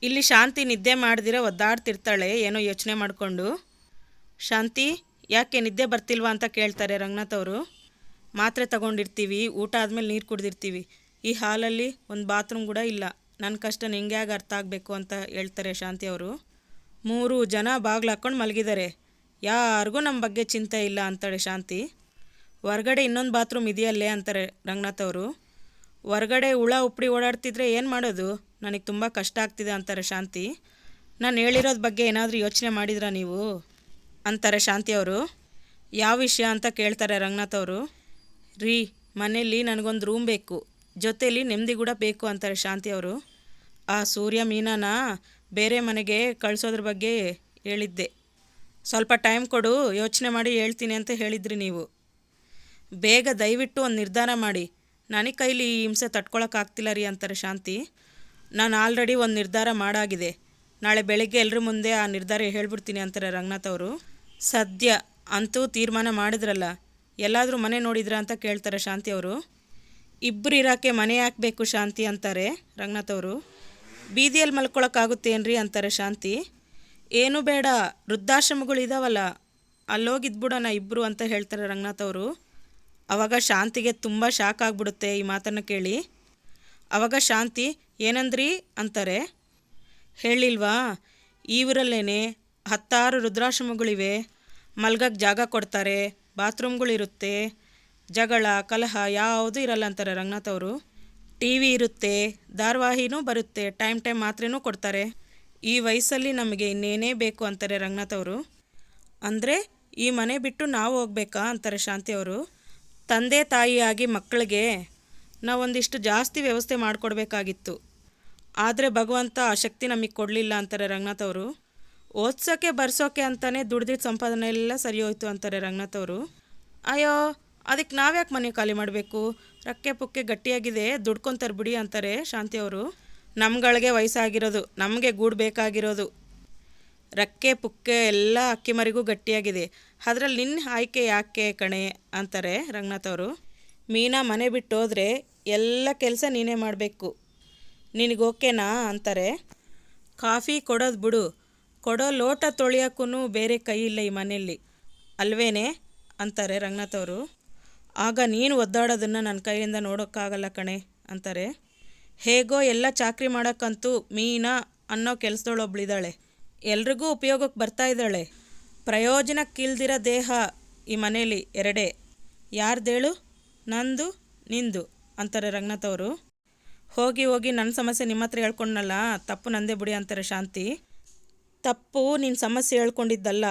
ಇಲ್ಲಿ ಶಾಂತಿ ನಿದ್ದೆ ಮಾಡ್ದಿರ ಒದ್ದಾಡ್ತಿರ್ತಾಳೆ ಏನೋ ಯೋಚನೆ ಮಾಡಿಕೊಂಡು. ಶಾಂತಿ, ಯಾಕೆ ನಿದ್ದೆ ಬರ್ತಿಲ್ವಾ ಅಂತ ಕೇಳ್ತಾರೆ ರಂಗನಾಥ್ ಅವರು. ಮಾತ್ರೆ ತಗೊಂಡಿರ್ತೀವಿ, ಊಟ ಆದಮೇಲೆ ನೀರು ಕುಡ್ದಿರ್ತೀವಿ, ಈ ಹಾಲಲ್ಲಿ ಒಂದು ಬಾತ್ರೂಮ್ ಕೂಡ ಇಲ್ಲ, ನನ್ನ ಕಷ್ಟ ನಿಂಗೆ ಯಾಕೆ ಅರ್ಥ ಆಗಬೇಕು ಅಂತ ಹೇಳ್ತಾರೆ ಶಾಂತಿ ಅವರು. 3 ಜನ ಬಾಗ್ಲು ಹಾಕ್ಕೊಂಡು ಮಲಗಿದ್ದಾರೆ, ಯಾರಿಗೂ ನಮ್ಮ ಬಗ್ಗೆ ಚಿಂತೆ ಇಲ್ಲ ಅಂತಾಳೆ ಶಾಂತಿ. ಹೊರ್ಗಡೆ ಇನ್ನೊಂದು ಬಾತ್ರೂಮ್ ಇದೆಯಲ್ಲೇ ಅಂತಾರೆ ರಂಗನಾಥ್ ಅವರು. ಹೊರ್ಗಡೆ ಹುಳ ಉಪ್ಪಡಿ ಓಡಾಡ್ತಿದ್ರೆ ಏನು ಮಾಡೋದು, ನನಗೆ ತುಂಬ ಕಷ್ಟ ಆಗ್ತಿದೆ ಅಂತಾರೆ ಶಾಂತಿ. ನಾನು ಹೇಳಿರೋದ್ರ ಬಗ್ಗೆ ಏನಾದರೂ ಯೋಚನೆ ಮಾಡಿದ್ರಾ ನೀವು ಅಂತಾರೆ ಶಾಂತಿ ಅವರು. ಯಾವ ವಿಷಯ ಅಂತ ಕೇಳ್ತಾರೆ ರಂಗನಾಥ್ ಅವರು. ರೀ, ಮನೇಲಿ ನನಗೊಂದು ರೂಮ್ ಬೇಕು, ಜೊತೇಲಿ ನೆಮ್ಮದಿ ಕೂಡ ಬೇಕು ಅಂತಾರೆ ಶಾಂತಿ ಅವರು. ಆ ಸೂರ್ಯ ಮೀನಾನ ಬೇರೆ ಮನೆಗೆ ಕಳಿಸೋದ್ರ ಬಗ್ಗೆ ಹೇಳಿದ್ದೆ, ಸ್ವಲ್ಪ ಟೈಮ್ ಕೊಡು, ಯೋಚನೆ ಮಾಡಿ ಹೇಳ್ತೀನಿ ಅಂತ ಹೇಳಿದ್ರಿ ನೀವು. ಬೇಗ ದಯವಿಟ್ಟು ಒಂದು ನಿರ್ಧಾರ ಮಾಡಿ, ನನಗೆ ಕೈಲಿ ಈ ಹಿಂಸೆ ತಡ್ಕೊಳಕ್ಕಾಗ್ತಿಲ್ಲ ರೀ ಅಂತಾರೆ ಶಾಂತಿ. ನಾನು ಆಲ್ರೆಡಿ ಒಂದು ನಿರ್ಧಾರ ಮಾಡಾಗಿದೆ, ನಾಳೆ ಬೆಳಗ್ಗೆ ಎಲ್ಲರ ಮುಂದೆ ಆ ನಿರ್ಧಾರ ಹೇಳ್ಬಿಡ್ತೀನಿ ಅಂತಾರೆ ರಂಗನಾಥ್ ಅವರು. ಸದ್ಯ ಅಂತೂ ತೀರ್ಮಾನ ಮಾಡಿದ್ರಲ್ಲ, ಎಲ್ಲಾದರೂ ಮನೆ ನೋಡಿದ್ರಾ ಅಂತ ಕೇಳ್ತಾರೆ ಶಾಂತಿ ಅವರು. ಇಬ್ಬರು ಇರೋಕ್ಕೆ ಮನೆ ಹಾಕಬೇಕು ಶಾಂತಿ ಅಂತಾರೆ ರಂಗನಾಥ್ ಅವರು. ಬೀದಿಯಲ್ಲಿ ಮಲ್ಕೊಳಕ್ಕಾಗುತ್ತೇನ್ರಿ ಅಂತಾರೆ ಶಾಂತಿ. ಏನೂ ಬೇಡ, ವೃದ್ಧಾಶ್ರಮಗಳು ಇದಾವಲ್ಲ, ಅಲ್ಲೋಗಿದ್ಬಿಡೋಣ ಇಬ್ಬರು ಅಂತ ಹೇಳ್ತಾರೆ ರಂಗನಾಥ್ ಅವರು. ಆವಾಗ ಶಾಂತಿಗೆ ತುಂಬ ಶಾಕ್ ಆಗಿಬಿಡುತ್ತೆ ಈ ಮಾತನ್ನು ಕೇಳಿ. ಆವಾಗ ಶಾಂತಿ, ಏನಂದ್ರಿ ಅಂತಾರೆ. ಹೇಳಿಲ್ವಾ, ಈ ಊರಲ್ಲೇ 10 ವೃದ್ಧಾಶ್ರಮಗಳಿವೆ, ಮಲ್ಗಕ್ಕೆ ಜಾಗ ಕೊಡ್ತಾರೆ, ಬಾತ್ರೂಮ್ಗಳಿರುತ್ತೆ, ಜಗಳ ಕಲಹ ಯಾವುದೂ ಇರಲ್ಲ ಅಂತಾರೆ ರಂಗನಾಥ್ ಅವರು. ಟಿ ವಿ ಇರುತ್ತೆ, ಧಾರಾವಾಹಿನೂ ಬರುತ್ತೆ, ಟೈಮ್ ಮಾತ್ರೆನೂ ಕೊಡ್ತಾರೆ. ಈ ವಯಸ್ಸಲ್ಲಿ ನಮಗೆ ಇನ್ನೇನೇ ಬೇಕು ಅಂತಾರೆ ರಂಗನಾಥ್ ಅವರು. ಅಂದರೆ ಈ ಮನೆ ಬಿಟ್ಟು ನಾವು ಹೋಗ್ಬೇಕಾ ಅಂತಾರೆ ಶಾಂತಿ ಅವರು. ತಂದೆ ತಾಯಿಯಾಗಿ ಮಕ್ಕಳಿಗೆ ನಾವೊಂದಿಷ್ಟು ಜಾಸ್ತಿ ವ್ಯವಸ್ಥೆ ಮಾಡಿಕೊಡ್ಬೇಕಾಗಿತ್ತು, ಆದರೆ ಭಗವಂತ ಆ ಶಕ್ತಿ ನಮಗೆ ಕೊಡಲಿಲ್ಲ ಅಂತಾರೆ ರಂಗನಾಥ್ ಅವರು. ಓದ್ಸೋಕ್ಕೆ ಬರ್ಸೋಕ್ಕೆ ಅಂತಲೇ ದುಡ್ದಿದ್ದ ಸಂಪಾದನೆ ಎಲ್ಲ ಸರಿ ಹೋಯ್ತು ಅಂತಾರೆ ರಂಗನಾಥ್ ಅವರು. ಅಯ್ಯೋ, ಅದಕ್ಕೆ ನಾವ್ಯಾಕೆ ಮನೆ ಖಾಲಿ ಮಾಡಬೇಕು, ರಕ್ಕೆ ಪುಕ್ಕೆ ಗಟ್ಟಿಯಾಗಿದೆ, ದುಡ್ಕೊತಾರೆ ಬಿಡಿ ಅಂತಾರೆ ಶಾಂತಿ ಅವರು. ನಮ್ಗಳಿಗೆ ವಯಸ್ಸಾಗಿರೋದು, ನಮಗೆ ಗೂಡು ಬೇಕಾಗಿರೋದು, ರಕ್ಕೆ ಪುಕ್ಕೆ ಎಲ್ಲ ಅಕ್ಕಿ ಮರಿಗೂ ಗಟ್ಟಿಯಾಗಿದೆ, ಅದರಲ್ಲಿ ನಿನ್ನ ಆಯ್ಕೆ ಯಾಕೆ ಕಣೆ ಅಂತಾರೆ ರಂಗನಾಥ್ ಅವರು. ಮೀನಾ ಮನೆ ಬಿಟ್ಟು ಹೋದರೆ ಎಲ್ಲ ಕೆಲಸ ನೀನೇ ಮಾಡಬೇಕು, ನಿನಗೆ ಓಕೆನಾ ಅಂತಾರೆ. ಕಾಫಿ ಕೊಡೋದು ಬಿಡು, ಕೊಡೋ ಲೋಟ ತೊಳೆಯೋಕ್ಕೂ ಬೇರೆ ಕೈ ಇಲ್ಲ ಈ ಮನೆಯಲ್ಲಿ ಅಲ್ವೇನೆ ಅಂತಾರೆ ರಂಗನಾಥ್ ಅವರು. ಆಗ ನೀನು ಒದ್ದಾಡೋದನ್ನು ನನ್ನ ಕೈಯಿಂದ ನೋಡೋಕ್ಕಾಗಲ್ಲ ಕಣೆ ಅಂತಾರೆ. ಹೇಗೋ ಎಲ್ಲ ಚಾಕ್ರಿ ಮಾಡೋಕ್ಕಂತೂ ಮೀನಾ ಅನ್ನೋ ಕೆಲಸದೊಳೊಬ್ಳಿದ್ದಾಳೆ, ಎಲ್ರಿಗೂ ಉಪಯೋಗಕ್ಕೆ ಬರ್ತಾ ಇದ್ದಾಳೆ. ಪ್ರಯೋಜನಕ್ಕಿಲ್ದಿರೋ ದೇಹ ಈ ಮನೇಲಿ ಎರಡೇ, ಯಾರ್ದೇಳು, ನಂದು ನಿಂದು ಅಂತಾರೆ ರಂಗನಾಥ್ ಅವರು. ಹೋಗಿ ಹೋಗಿ ನನ್ನ ಸಮಸ್ಯೆ ನಿಮ್ಮ ಹತ್ರ ಹೇಳ್ಕೊಂಡಲ್ಲ, ತಪ್ಪು ನಂದೇ ಬಿಡಿ ಅಂತಾರೆ ಶಾಂತಿ. ತಪ್ಪು ನಿನ್ನ ಸಮಸ್ಯೆ ಹೇಳ್ಕೊಂಡಿದ್ದಲ್ಲ,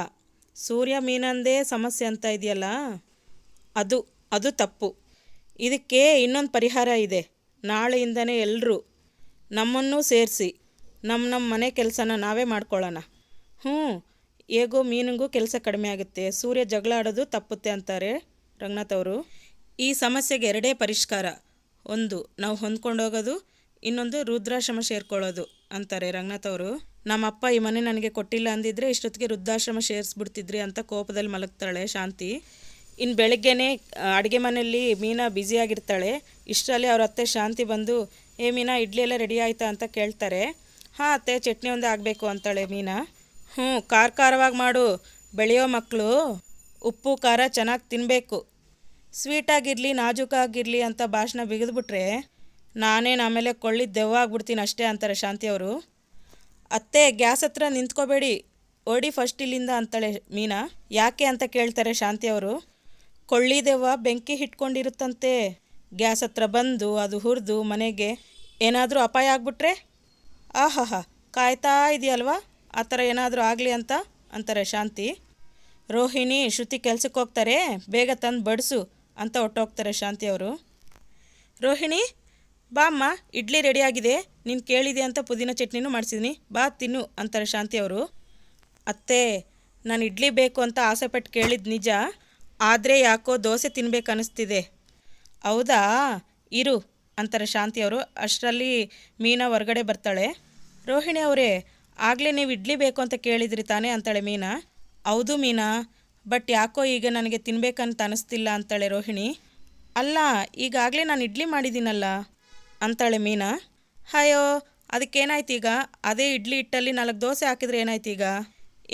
ಸೂರ್ಯ ಮೀನಂದೇ ಸಮಸ್ಯೆ ಅಂತ ಇದೆಯಲ್ಲ, ಅದು ತಪ್ಪು. ಇದಕ್ಕೆ ಇನ್ನೊಂದು ಪರಿಹಾರ ಇದೆ, ನಾಳೆಯಿಂದನೇ ಎಲ್ಲರೂ ನಮ್ಮನ್ನೂ ಸೇರಿಸಿ ನಮ್ಮ ಮನೆ ಕೆಲಸನ ನಾವೇ ಮಾಡ್ಕೊಳ್ಳೋಣ. ಹೇಗೋ ಮೀನಿಗೂ ಕೆಲಸ ಕಡಿಮೆ ಆಗುತ್ತೆ, ಸೂರ್ಯ ಜಗಳ ಆಡೋದು ತಪ್ಪುತ್ತೆ ಅಂತಾರೆ ರಂಗನಾಥ್ ಅವರು. ಈ ಸಮಸ್ಯೆಗೆ 2 ಪರಿಷ್ಕಾರ, ಒಂದು ನಾವು ಹೊಂದ್ಕೊಂಡೋಗೋದು, ಇನ್ನೊಂದು ವೃದ್ಧಾಶ್ರಮ ಸೇರ್ಕೊಳ್ಳೋದು ಅಂತಾರೆ ರಂಗನಾಥ್ ಅವರು. ನಮ್ಮಪ್ಪ ಈ ಮನೆ ನನಗೆ ಕೊಟ್ಟಿಲ್ಲ ಅಂದಿದ್ರೆ ಇಷ್ಟೊತ್ತಿಗೆ ವೃದ್ಧಾಶ್ರಮ ಸೇರಿಸ್ಬಿಡ್ತಿದ್ರಿ ಅಂತ ಕೋಪದಲ್ಲಿ ಮಲಗ್ತಾಳೆ ಶಾಂತಿ. ಇನ್ನು ಬೆಳಗ್ಗೆನೇ ಅಡುಗೆ ಮನೆಯಲ್ಲಿ ಮೀನಾ ಬ್ಯುಸಿಯಾಗಿರ್ತಾಳೆ. ಇಷ್ಟರಲ್ಲಿ ಅವ್ರ ಅತ್ತೆ ಶಾಂತಿ ಬಂದು, ಮೀನಾ ಇಡ್ಲಿ ಎಲ್ಲ ರೆಡಿ ಆಯಿತಾ ಅಂತ ಕೇಳ್ತಾರೆ. ಹಾಂ ಅತ್ತೆ, ಚಟ್ನಿ ಒಂದೇ ಆಗಬೇಕು ಅಂತಾಳೆ ಮೀನಾ. ಖಾರವಾಗಿ ಮಾಡು, ಬೆಳೆಯೋ ಮಕ್ಕಳು ಉಪ್ಪು ಖಾರ ಚೆನ್ನಾಗಿ ತಿನ್ನಬೇಕು, ಸ್ವೀಟಾಗಿರಲಿ ನಾಜೂಕಾಗಿರಲಿ ಅಂತ ಭಾಷಣ ಬಿಗಿದ್ಬಿಟ್ರೆ ನಾನೇನು ಆಮೇಲೆ ಕೊಳ್ಳಿದ್ದು ದೆವ್ವ ಆಗ್ಬಿಡ್ತೀನಿ ಅಷ್ಟೇ ಅಂತಾರೆ ಶಾಂತಿ ಅವರು. ಅತ್ತೆ, ಗ್ಯಾಸ್ ಹತ್ರ ನಿಂತ್ಕೋಬೇಡಿ, ಓಡಿ ಫಸ್ಟ್ ಇಲ್ಲಿಂದ ಅಂತಾಳೆ ಮೀನಾ. ಯಾಕೆ ಅಂತ ಕೇಳ್ತಾರೆ ಶಾಂತಿ ಅವರು. ಕೊಳ್ಳಿ ದೆವ್ವ ಬೆಂಕಿ ಹಿಟ್ಕೊಂಡಿರುತ್ತಂತೆ, ಗ್ಯಾಸ್ ಹತ್ರ ಬಂದು ಅದು ಹುರಿದು ಮನೆಗೆ ಏನಾದರೂ ಅಪಾಯ ಆಗ್ಬಿಟ್ರೆ, ಆಹಾಹಾ ಕಾಯ್ತಾ ಇದೆಯಲ್ವಾ ಆ ಥರ ಏನಾದರೂ ಆಗಲಿ ಅಂತ ಅಂತಾರೆ ಶಾಂತಿ. ರೋಹಿಣಿ ಶ್ರುತಿ ಕೆಲ್ಸಕ್ಕೆ ಹೋಗ್ತಾರೆ, ಬೇಗ ತಂದು ಬಡಿಸು ಅಂತ ಹೊಟ್ಟೋಗ್ತಾರೆ ಶಾಂತಿ ಅವರು. ರೋಹಿಣಿ ಬಾ ಅಮ್ಮ, ಇಡ್ಲಿ ರೆಡಿಯಾಗಿದೆ, ನೀನು ಕೇಳಿದೆ ಅಂತ ಪುದೀನ ಚಟ್ನಿನೂ ಮಾಡಿಸಿದ್ದೀನಿ, ಬಾ ತಿನ್ನು ಅಂತಾರೆ ಶಾಂತಿ ಅವರು. ಅತ್ತೆ, ನಾನು ಇಡ್ಲಿ ಬೇಕು ಅಂತ ಆಸೆಪಟ್ಟು ಕೇಳಿದ್ದು ನಿಜ, ಆದರೆ ಯಾಕೋ ದೋಸೆ ತಿನ್ಬೇಕು ಅನ್ನಿಸ್ತಿದೆ. ಹೌದಾ, ಇರು ಅಂತಾರೆ ಶಾಂತಿ ಅವರು. ಅಷ್ಟರಲ್ಲಿ ಮೀನಾ ಹೊರಗಡೆ ಬರ್ತಾಳೆ. ರೋಹಿಣಿ ಅವರೇ, ಆಗಲೇ ನೀವು ಇಡ್ಲಿ ಬೇಕು ಅಂತ ಕೇಳಿದ್ರಿ ತಾನೇ ಅಂತಾಳೆ ಮೀನಾ. ಹೌದು ಮೀನಾ, ಬಟ್ ಯಾಕೋ ಈಗ ನನಗೆ ತಿನ್ಬೇಕಂತ ಅನ್ನಿಸ್ತಿಲ್ಲ ಅಂತಾಳೆ ರೋಹಿಣಿ. ಅಲ್ಲ, ಈಗಾಗಲೇ ನಾನು ಇಡ್ಲಿ ಮಾಡಿದ್ದೀನಲ್ಲ ಅಂತಾಳೆ ಮೀನಾ. ಅಯ್ಯೋ, ಅದಕ್ಕೇನಾಯ್ತು ಈಗ? ಅದೇ ಇಡ್ಲಿ ಹಿಟ್ಟಲ್ಲಿ 4 ದೋಸೆ ಹಾಕಿದ್ರೆ ಏನಾಯ್ತು ಈಗ?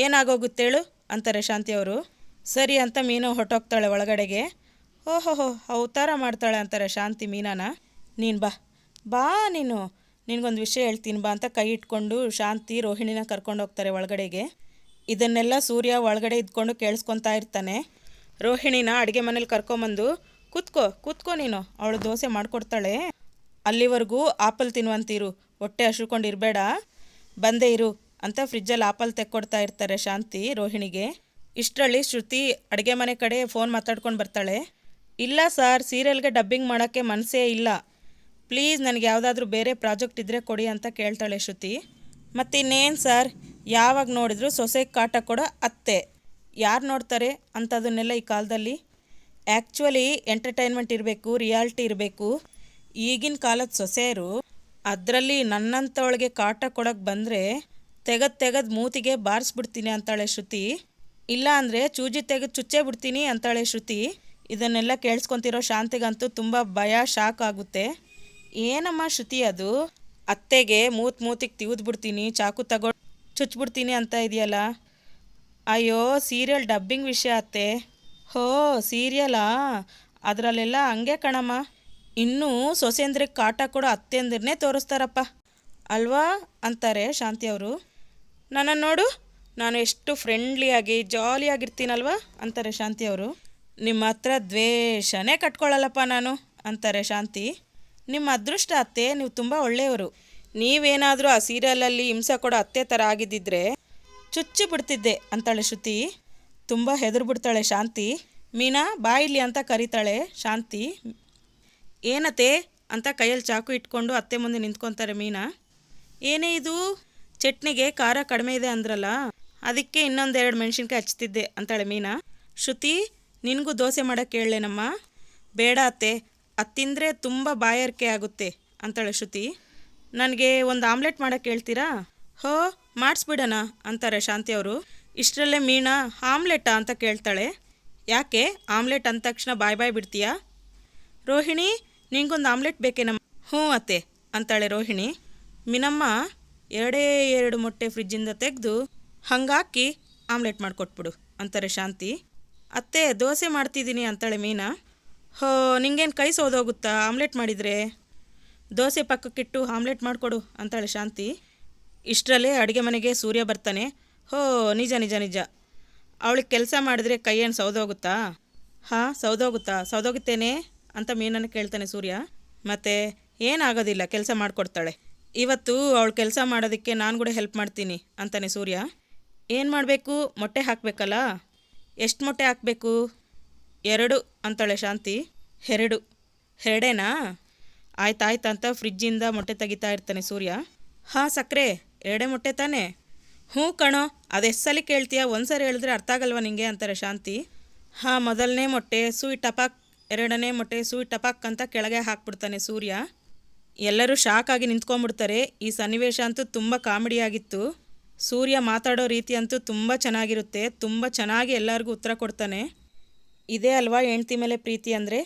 ಏನಾಗೋಗುತ್ತೇಳು ಅಂತಾರೆ ಶಾಂತಿ ಅವರು. ಸರಿ ಅಂತ ಮೀನು ಹೊರಟೋಗ್ತಾಳೆ ಒಳಗಡೆಗೆ. ಓಹೋಹೋ ಅವತಾರ ಮಾಡ್ತಾಳೆ ಅಂತಾರೆ ಶಾಂತಿ ಮೀನಾನ. ನೀನು ಬಾ ಬಾ ನೀನು, ನಿನಗೊಂದು ವಿಷಯ ಹೇಳ್ತೀನಿ ಬಾ ಅಂತ ಕೈ ಇಟ್ಕೊಂಡು ಶಾಂತಿ ರೋಹಿಣಿನ ಕರ್ಕೊಂಡು ಹೋಗ್ತಾರೆ ಒಳಗಡೆಗೆ. ಇದನ್ನೆಲ್ಲ ಸೂರ್ಯ ಒಳಗಡೆ ಇದ್ಕೊಂಡು ಕೇಳಿಸ್ಕೊತಾ ಇರ್ತಾನೆ. ರೋಹಿಣಿನ ಅಡುಗೆ ಮನೇಲಿ ಕರ್ಕೊಂಬಂದು ಕೂತ್ಕೋ ನೀನು, ಅವಳು ದೋಸೆ ಮಾಡಿಕೊಡ್ತಾಳೆ, ಅಲ್ಲಿವರೆಗೂ ಆಪಲ್ ತಿನ್ನುವಂತಿರು, ಹೊಟ್ಟೆ ಹಸ್ಕೊಂಡಿರಬೇಡ, ಬಂದೇ ಇರು ಅಂತ ಫ್ರಿಜ್ಜಲ್ಲಿ ಆಪಲ್ ತೆಕ್ಕೊಡ್ತಾ ಇರ್ತಾರೆ ಶಾಂತಿ ರೋಹಿಣಿಗೆ. ಇಷ್ಟರಲ್ಲಿ ಶ್ರುತಿ ಅಡುಗೆ ಮನೆ ಕಡೆ ಫೋನ್ ಮಾತಾಡ್ಕೊಂಡು ಬರ್ತಾಳೆ. ಇಲ್ಲ ಸರ್, ಸೀರಿಯಲ್ಗೆ ಡಬ್ಬಿಂಗ್ ಮಾಡೋಕ್ಕೆ ಮನಸ್ಸೇ ಇಲ್ಲ, ಪ್ಲೀಸ್ ನನಗೆ ಯಾವುದಾದ್ರೂ ಬೇರೆ ಪ್ರಾಜೆಕ್ಟ್ ಇದ್ದರೆ ಕೊಡಿ ಅಂತ ಕೇಳ್ತಾಳೆ ಶ್ರುತಿ. ಮತ್ತಿನ್ನೇನು ಸರ್, ಯಾವಾಗ ನೋಡಿದ್ರು ಸೊಸೆಗೆ ಕಾಟ ಕೊಡೋ ಅತ್ತೆ, ಯಾರು ನೋಡ್ತಾರೆ ಅಂಥದನ್ನೆಲ್ಲ ಈ ಕಾಲದಲ್ಲಿ? ಆ್ಯಕ್ಚುಲಿ ಎಂಟರ್ಟೈನ್ಮೆಂಟ್ ಇರಬೇಕು, ರಿಯಾಲಿಟಿ ಇರಬೇಕು. ಈಗಿನ ಕಾಲದ ಸೊಸೆಯರು ಅದರಲ್ಲಿ ನನ್ನಂಥವಳಿಗೆ ಕಾಟ ಕೊಡೋಕ್ಕೆ ಬಂದರೆ ತೆಗೆದು ಮೂತಿಗೆ ಬಾರಿಸ್ಬಿಡ್ತೀನಿ ಅಂತಾಳೆ ಶ್ರುತಿ. ಇಲ್ಲ ಅಂದರೆ ಚೂಜಿ ತೆಗೆದು ಚುಚ್ಚೇ ಬಿಡ್ತೀನಿ ಅಂತಾಳೆ ಶ್ರುತಿ. ಇದನ್ನೆಲ್ಲ ಕೇಳಿಸ್ಕೊತಿರೋ ಶಾಂತಿಗಂತೂ ತುಂಬ ಭಯ, ಶಾಕ್ ಆಗುತ್ತೆ. ಏನಮ್ಮ ಶ್ರುತಿ ಅದು, ಅತ್ತೆಗೆ ಮೂತಿಗೆ ತಿವಿದ್ಬಿಡ್ತೀನಿ, ಚಾಕು ತಗೊಂಡು ಚುಚ್ಬಿಡ್ತೀನಿ ಅಂತ ಇದೆಯಲ್ಲ? ಅಯ್ಯೋ ಸೀರಿಯಲ್ ಡಬ್ಬಿಂಗ್ ವಿಷಯ ಅತ್ತೆ. ಹೋ ಸೀರಿಯಲಾ, ಅದರಲ್ಲೆಲ್ಲ ಹಂಗೆ ಕಣಮ್ಮ, ಇನ್ನೂ ಸೊಸೆಂದ್ರಿಗೆ ಕಾಟ ಕೊಡೋ ಅತ್ತೆ ಅಂದ್ರೇ ತೋರಿಸ್ತಾರಪ್ಪ ಅಲ್ವಾ ಅಂತಾರೆ ಶಾಂತಿ ಅವರು. ನನ್ನನ್ನು ನೋಡು, ನಾನು ಎಷ್ಟು ಫ್ರೆಂಡ್ಲಿಯಾಗಿ ಜಾಲಿಯಾಗಿರ್ತೀನಲ್ವ ಅಂತಾರೆ ಶಾಂತಿ ಅವರು. ನಿಮ್ಮ ಹತ್ರ ದ್ವೇಷನೇ ಕಟ್ಕೊಳ್ಳಲ್ಲಪ್ಪ ನಾನು ಅಂತಾರೆ ಶಾಂತಿ. ನಿಮ್ಮ ಅದೃಷ್ಟ ಅತ್ತೆ, ನೀವು ತುಂಬ ಒಳ್ಳೆಯವರು. ನೀವೇನಾದರೂ ಆ ಸೀರಿಯಲಲ್ಲಿ ಹಿಂಸೆ ಕೊಡೋ ಅತ್ತೆ ಥರ ಆಗಿದ್ದಿದ್ರೆ ಚುಚ್ಚಿ ಬಿಡ್ತಿದ್ದೆ ಅಂತಾಳೆ ಶ್ರುತಿ. ತುಂಬ ಹೆದರ್ಬಿಡ್ತಾಳೆ ಶಾಂತಿ. ಮೀನಾ ಬಾ ಇಲ್ಲಿ ಅಂತ ಕರೀತಾಳೆ ಶಾಂತಿ. ಏನತ್ತೆ ಅಂತ ಕೈಯಲ್ಲಿ ಚಾಕು ಇಟ್ಕೊಂಡು ಅತ್ತೆ ಮುಂದೆ ನಿಂತ್ಕೊತಾರೆ ಮೀನಾ. ಏನೇ ಇದು, ಚಟ್ನಿಗೆ ಖಾರ ಕಡಿಮೆ ಇದೆ ಅಂದ್ರಲ್ಲ, ಅದಕ್ಕೆ ಇನ್ನೊಂದೆರಡು ಮೆಣಸಿನ್ಕಾಯಿ ಹಚ್ತಿದ್ದೆ ಅಂತಾಳೆ ಮೀನಾ. ಶ್ರುತಿ ನಿನಗೂ ದೋಸೆ ಮಾಡೋಕ್ಕೆ ಹೇಳಲೇನಮ್ಮ? ಬೇಡ ಅತ್ತೆ, ಅದು ತಿಂದರೆ ತುಂಬ ಬಾಯಾರಿಕೆ ಆಗುತ್ತೆ ಅಂತಾಳೆ ಶ್ರುತಿ. ನನಗೆ ಒಂದು ಆಮ್ಲೆಟ್ ಮಾಡೋಕ್ಕೆ ಹೇಳ್ತೀರಾ? ಹೋ ಮಾಡಿಸ್ಬಿಡೋಣ ಅಂತಾರೆ ಶಾಂತಿ ಅವರು. ಇಷ್ಟರಲ್ಲೇ ಮೀನಾ ಆಮ್ಲೆಟಾ ಅಂತ ಕೇಳ್ತಾಳೆ. ಯಾಕೆ ಆಮ್ಲೆಟ್ ಅಂದ ತಕ್ಷಣ ಬಾಯ್ ಬಿಡ್ತೀಯಾ? ರೋಹಿಣಿ ನಿಂಗೊಂದು ಆಮ್ಲೆಟ್ ಬೇಕೇನಮ್ಮ? ಹ್ಞೂ ಅತ್ತೆ ಅಂತಾಳೆ ರೋಹಿಣಿ. ಮೀನಮ್ಮ 2 ಮೊಟ್ಟೆ ಫ್ರಿಜ್ಜಿಂದ ತೆಗೆದು ಹಂಗಾಕಿ ಆಮ್ಲೆಟ್ ಮಾಡಿಕೊಟ್ಬಿಡು ಅಂತಾರೆ ಶಾಂತಿ. ಅತ್ತೆ ದೋಸೆ ಮಾಡ್ತಿದ್ದೀನಿ ಅಂತಾಳೆ ಮೀನಾ. ಹೋ ನಿಂಗೇನು ಕೈ ಸೋದೋಗುತ್ತಾ ಆಮ್ಲೆಟ್ ಮಾಡಿದರೆ? ದೋಸೆ ಪಕ್ಕಕ್ಕಿಟ್ಟು ಆಮ್ಲೆಟ್ ಮಾಡಿಕೊಡು ಅಂತಾಳೆ ಶಾಂತಿ. ಇಷ್ಟರಲ್ಲೇ ಅಡುಗೆ ಮನೆಗೆ ಸೂರ್ಯ ಬರ್ತಾನೆ. ಹೋ ನಿಜ ಅವಳಿಗೆ ಕೆಲಸ ಮಾಡಿದ್ರೆ ಕೈ ಏನು ಸೌದೋಗುತ್ತಾ? ಹಾಂ ಸೌದೋಗುತ್ತೇನೆ ಅಂತ ಮೀನನ್ನು ಕೇಳ್ತಾನೆ ಸೂರ್ಯ. ಮತ್ತು ಏನಾಗೋದಿಲ್ಲ, ಕೆಲಸ ಮಾಡಿಕೊಡ್ತಾಳೆ. ಇವತ್ತು ಅವಳು ಕೆಲಸ ಮಾಡೋದಕ್ಕೆ ನಾನು ಕೂಡ ಹೆಲ್ಪ್ ಮಾಡ್ತೀನಿ ಅಂತಾನೆ ಸೂರ್ಯ. ಏನು ಮಾಡಬೇಕು? ಮೊಟ್ಟೆ ಹಾಕಬೇಕಲ್ಲ, ಎಷ್ಟು ಮೊಟ್ಟೆ ಹಾಕಬೇಕು? 2 ಅಂತಾಳೆ ಶಾಂತಿ. 2 ಆಯ್ತಾಯ್ತು ಅಂತ ಫ್ರಿಜ್ಜಿಂದ ಮೊಟ್ಟೆ ತೆಗಿತಾ ಇರ್ತಾನೆ ಸೂರ್ಯ. ಹಾಂ ಸಕ್ಕರೆ 2 ಮೊಟ್ಟೆ ತಾನೇ? ಹ್ಞೂ ಕಣೋ, ಅದೆಷ್ಟು ಸಲ ಕೇಳ್ತೀಯ, ಒಂದು ಸರಿ ಹೇಳಿದ್ರೆ ಅರ್ಥ ಆಗಲ್ವ ನಿಂಗೆ ಅಂತಾರೆ ಶಾಂತಿ. ಹಾಂ ಮೊದಲನೇ ಮೊಟ್ಟೆ ಸೂಯಿ ಟಪಾಕ್, 2ನೇ ಮೊಟ್ಟೆ ಸೂಯಿ ಟಪಾಕ್ ಅಂತ ಕೆಳಗೆ ಹಾಕ್ಬಿಡ್ತಾನೆ ಸೂರ್ಯ. ಎಲ್ಲರೂ ಶಾಕ್ ಆಗಿ ನಿಂತ್ಕೊಂಡ್ಬಿಡ್ತಾರೆ. ಈ ಸನ್ನಿವೇಶ ಅಂತೂ ತುಂಬ ಕಾಮಿಡಿಯಾಗಿತ್ತು. ಸೂರ್ಯ ಮಾತಾಡೋ ರೀತಿ ಅಂತೂ ತುಂಬ ಚೆನ್ನಾಗಿರುತ್ತೆ, ತುಂಬ ಚೆನ್ನಾಗಿ ಎಲ್ಲರಿಗೂ ಉತ್ತರ ಕೊಡ್ತಾನೆ. ಇದೇ ಅಲ್ವಾ ಹೆಂಡ್ತಿ ಮೇಲೆ ಪ್ರೀತಿ ಅಂದರೆ.